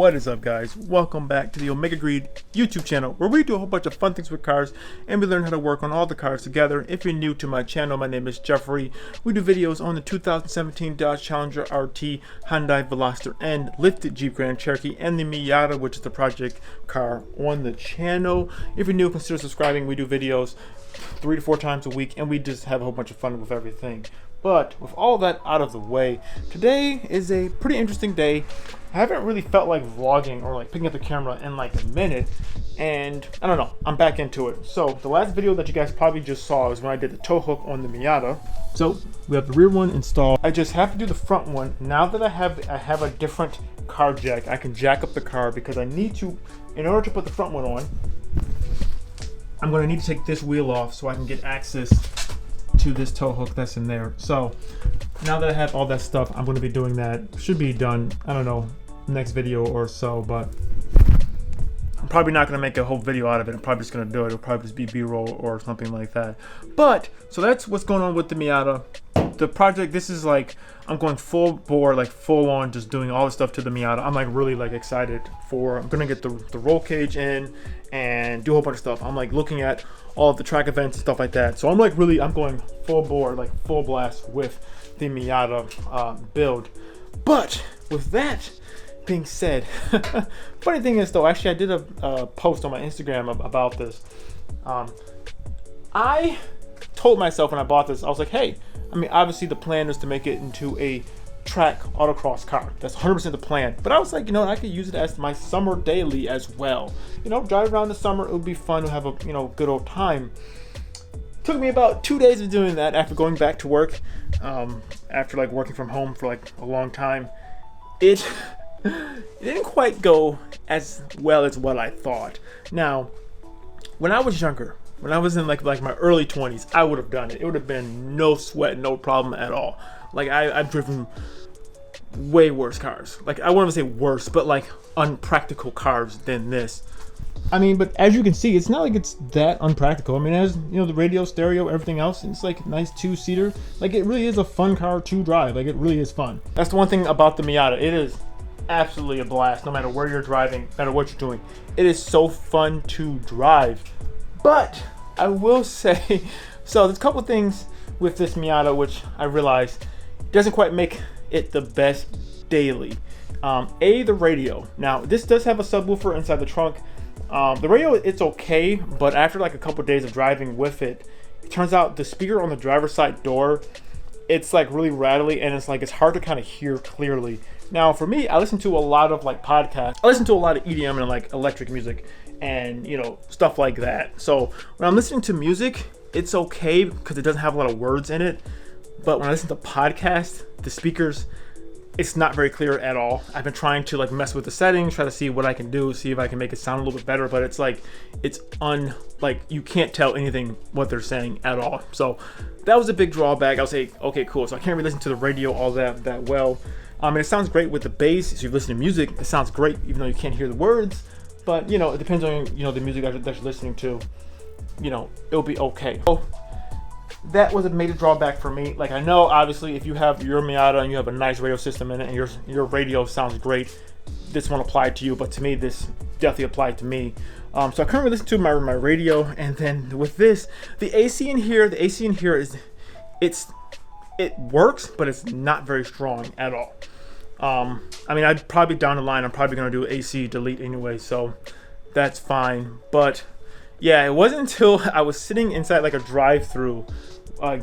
What is up, guys? Welcome back to the Omega Greed YouTube channel, where we do a whole bunch of fun things with cars and we learn how to work on all the cars together. If you're new to my channel, my name is Jeffrey. We do videos on the 2017 Dodge Challenger RT, Hyundai Veloster N, lifted Jeep Grand Cherokee, and the Miata, which is the project car on the channel. If you're new, consider subscribing. We do videos 3 to 4 times a week and we just have a whole bunch of fun with everything. But with all that out of the way, today is a pretty interesting day. I haven't really felt like vlogging or like picking up the camera in like a minute, and I don't know, I'm back into it. So the last video that you guys probably just saw was when I did the tow hook on the Miata. So we have the rear one installed. I just have to do the front one. Now that I have a different car jack, I can jack up the car because I need to, in order to put the front one on, I'm going to need to take this wheel off so I can get access to this tow hook that's in there. So now that I have all that stuff, I'm going to be doing that. Should be done, I don't know, next video or so, but I'm probably not going to make a whole video out of it. I'm probably just going to do it. It'll probably just be B-roll or something like that. But so that's what's going on with the Miata. The project, this is like, I'm going full bore, like full on, just doing all the stuff to the Miata. I'm like really like excited for, I'm gonna get the roll cage in and do a whole bunch of stuff. I'm like looking at all of the track events and stuff like that. So I'm like really, I'm going full bore, like full blast with the Miata build. But with that being said, funny thing is though, actually I did a post on my Instagram about this. I told myself when I bought this, I was like, hey, I mean, obviously the plan is to make it into a track autocross car. That's 100% the plan. But I was like, you know, I could use it as my summer daily as well. You know, drive around the summer, it would be fun to have a, you know, good old time. Took me about 2 days of doing that after going back to work, after like working from home for like a long time. It didn't quite go as well as what I thought. Now, when I was younger, when I was in like my early 20s, I would have done it. It would have been no sweat, no problem at all. Like I've driven way worse cars. Like I wouldn't say worse, but like unpractical cars than this. I mean, but as you can see, it's not like it's that unpractical. I mean, as you know, the radio, stereo, everything else, it's like a nice 2-seater. Like it really is a fun car to drive. Like it really is fun. That's the one thing about the Miata. It is absolutely a blast, no matter where you're driving, no matter what you're doing. It is so fun to drive. But I will say, so there's a couple things with this Miata which I realized doesn't quite make it the best daily. The radio. Now this does have a subwoofer inside the trunk. The radio, it's okay, but after like a couple days of driving with it, it turns out the speaker on the driver's side door, it's like really rattly and it's like it's hard to kind of hear clearly. Now for me, I listen to a lot of like podcasts. I listen to a lot of EDM and like electric music and, you know, stuff like that. So when I'm listening to music, it's okay because it doesn't have a lot of words in it. But when I listen to podcasts, the speakers, it's not very clear at all. I've been trying to like mess with the settings, try to see what I can do, see if I can make it sound a little bit better, but it's like, like you can't tell anything what they're saying at all. So that was a big drawback. I was like, okay, cool. So I can't really listen to the radio all that well. And it sounds great with the bass. So you listen to music, it sounds great, even though you can't hear the words. But, you know, it depends on, you know, the music that you're listening to. You know, it'll be okay. So that was a major drawback for me. Like, I know, obviously, if you have your Miata and you have a nice radio system in it and your radio sounds great, this won't apply to you. But to me, this definitely applied to me. So I currently listen to my radio. And then with this, the AC in here is, it works, but it's not very strong at all. I mean, I'd probably down the line, I'm probably going to do AC delete anyway, so that's fine. But yeah, it wasn't until I was sitting inside like a drive-through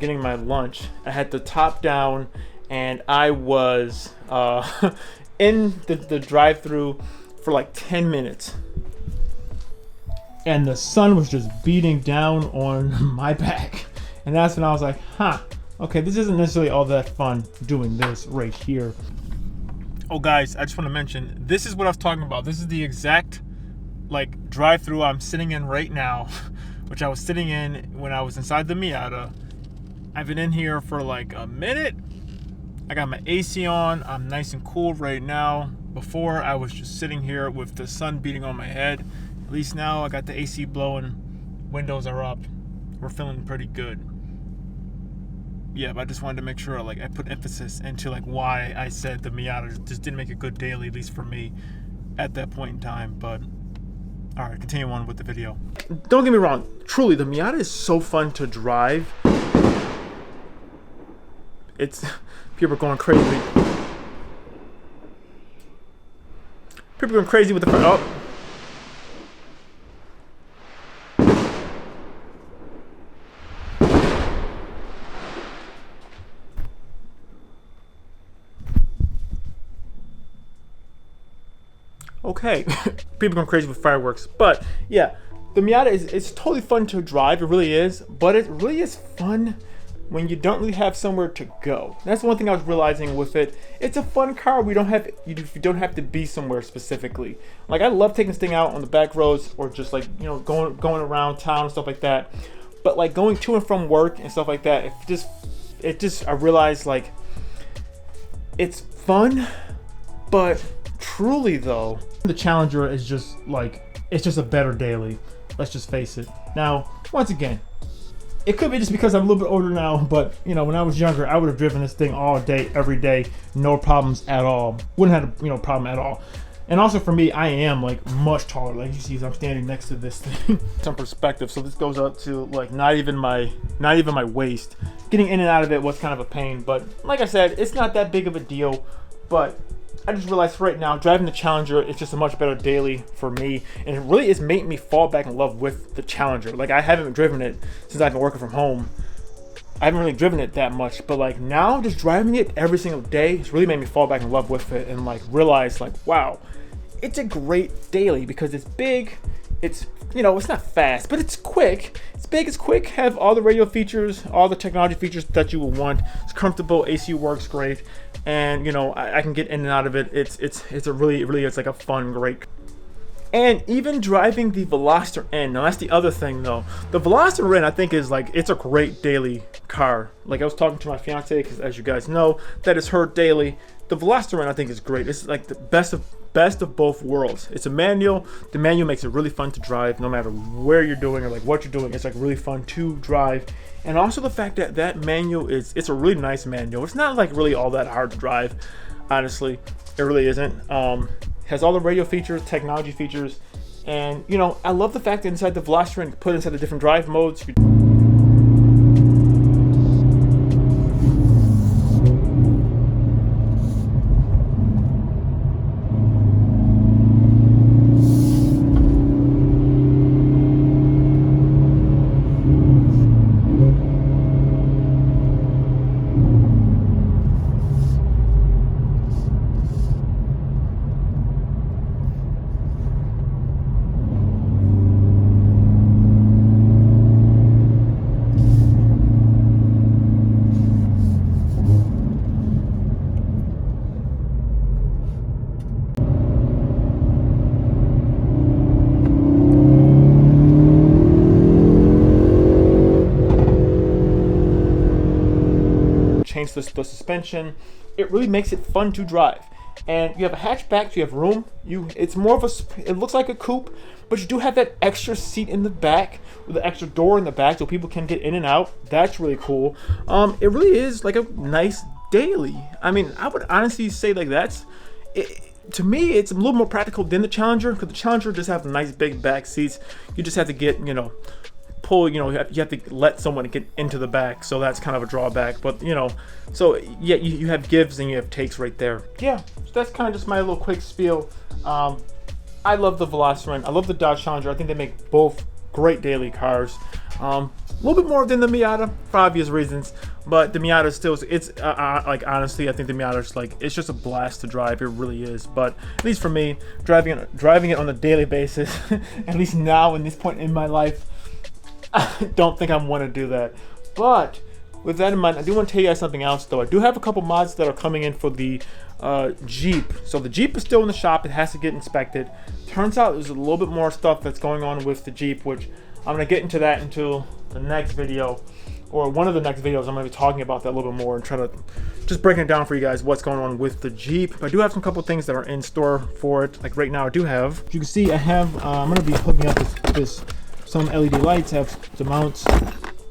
getting my lunch. I had the top down and I was in the drive-through for like 10 minutes. And the sun was just beating down on my back. And that's when I was like, huh, okay, this isn't necessarily all that fun doing this right here. Oh guys, I just want to mention, this is what I was talking about. This is the exact like drive-through I'm sitting in right now, which I was sitting in when I was inside the Miata. I've been in here for like a minute. I got my AC on. I'm nice and cool right now. Before I was just sitting here with the sun beating on my head. At least now I got the AC blowing. Windows are up. We're feeling pretty good. yeah, but I just wanted to make sure like I put emphasis into like why I said the Miata just didn't make a good daily, at least for me. at that point in time. But all right, continue on with the video. Don't get me wrong, truly the Miata is so fun to drive. It's people are going crazy. People are going crazy with the oh. Okay, people going crazy with fireworks, but yeah, the Miata it's totally fun to drive. It really is, but it really is fun when you don't really have somewhere to go. That's one thing I was realizing with it. It's a fun car. You don't have to be somewhere specifically. Like, I love taking this thing out on the back roads, or just like, you know, going around town and stuff like that. But like going to and from work and stuff like that, it just I realized like it's fun, but truly though, the Challenger is just like, it's just a better daily. Let's just face it. Now, once again, it could be just because I'm a little bit older now, but you know, when I was younger, I would have driven this thing all day, every day, no problems at all. Wouldn't have, you know, problem at all. And also for me, I am like much taller. Like you see, I'm standing next to this thing. Some perspective, so this goes up to like not even my waist. Getting in and out of it was kind of a pain, but like I said, it's not that big of a deal. But I just realized right now, driving the Challenger is just a much better daily for me, and it really is making me fall back in love with the Challenger. Like, I haven't driven it since I've been working from home. I haven't really driven it that much, but like now, just driving it every single day, it's really made me fall back in love with it, and like realize like, wow, it's a great daily because it's big, it's, you know, it's not fast, but it's quick. It's big, it's quick, have all the radio features, all the technology features that you will want. It's comfortable, AC works great, and you know, I can get in and out of it. It's a really it's like a fun, great. And even driving the Veloster N. Now that's the other thing though. The Veloster N, I think, is like, it's a great daily car. Like, I was talking to my fiance, because as you guys know, that is her daily. The Veloster N, I think, is great. It's like the best of both worlds. It's a manual. The manual makes it really fun to drive, no matter where you're doing or like what you're doing. It's like really fun to drive. And also the fact that that manual it's a really nice manual. It's not like really all that hard to drive, honestly. It really isn't. Has all the radio features, technology features, and you know, I love the fact that inside the Veloster N, put inside the different drive modes. Change the suspension. It really makes it fun to drive. And you have a hatchback, so you have room. It's more of a, it looks like a coupe, but you do have that extra seat in the back with the extra door in the back, so people can get in and out. That's really cool. It really is like a nice daily. I mean, I would honestly say like to me, it's a little more practical than the Challenger, because the Challenger just have nice big back seats. You just have to get, you know, pull, you know, you have to let someone get into the back, so that's kind of a drawback. But you know, so yeah, you have gives and you have takes right there. Yeah, so that's kind of just my little quick spiel. I love the Veloster N. I love the Dodge Challenger. I think they make both great daily cars. A little bit more than the Miata for obvious reasons, but the Miata still, it's like, honestly, I think the Miata is like, it's just a blast to drive. It really is. But at least for me, driving it on a daily basis, at least now in this point in my life, I don't think I want to do that. But with that in mind, I do want to tell you guys something else though. I do have a couple mods that are coming in for the Jeep. So the Jeep is still in the shop. It has to get inspected. Turns out there's a little bit more stuff that's going on with the Jeep, which I'm going to get into that until the next video, or one of the next videos. I'm going to be talking about that a little bit more and try to just breaking it down for you guys what's going on with the Jeep. But I do have some couple things that are in store for it. Like right now, I do have, as you can see, I have I'm going to be hooking up this some LED lights. I have the mounts,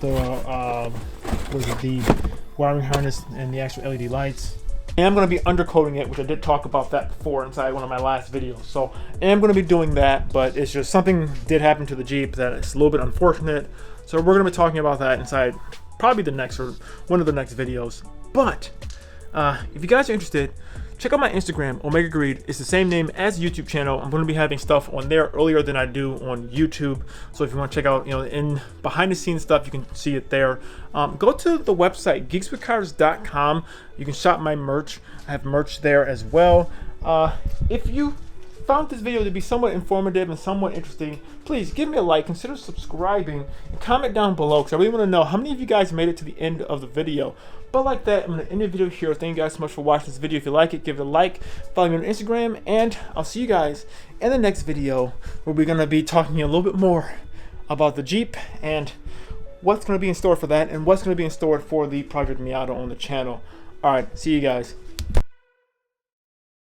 the wiring harness, and the actual LED lights. And I'm going to be undercoating it, which I did talk about that before inside one of my last videos. So I am going to be doing that, but it's just something did happen to the Jeep that is a little bit unfortunate. So we're going to be talking about that inside probably the next or one of the next videos. But if you guys are interested, check out my Instagram, OmegaGreed. It's the same name as the YouTube channel. I'm going to be having stuff on there earlier than I do on YouTube. So if you want to check out, in behind the scenes stuff, you can see it there. Go to the website, geekswithcars.com. You can shop my merch. I have merch there as well. If you found this video to be somewhat informative and somewhat interesting, please give me a like, consider subscribing, and comment down below, because I really want to know how many of you guys made it to the end of the video. But like that, I'm going to end the video here. Thank you guys so much for watching this video. If you like it, give it a like, follow me on Instagram, and I'll see you guys in the next video, where we're going to be talking a little bit more about the Jeep and what's going to be in store for that, and what's going to be in store for the Project Miata on the channel. Alright, see you guys.